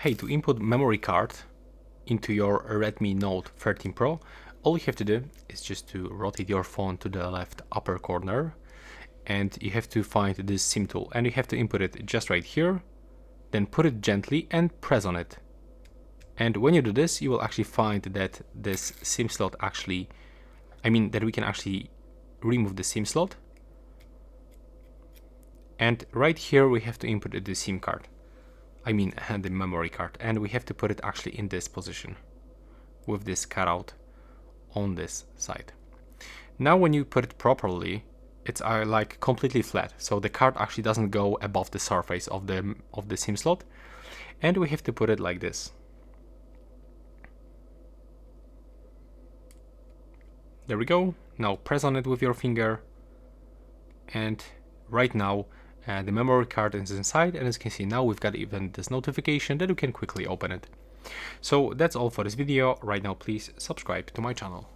Hey, to input memory card into your Redmi Note 13 Pro, all you have to do is just to rotate your phone to the left upper corner, and you have to find this SIM tool, and you have to input it just right here, then put it gently and press on it. And when you do this, you will actually find that this SIM slot actually, that we can actually remove the SIM slot. And right here we have to input the SIM card. The memory card, and we have to put it actually in this position with this cutout on this side. Now when you put it properly, it's like completely flat, so the card actually doesn't go above the surface of the SIM slot, and we have to put it like this. There we go. Now press on it with your finger, and right now the memory card is inside, and as you can see, now we've got even this notification that you can quickly open it. So that's all for this video. Right now, please subscribe to my channel.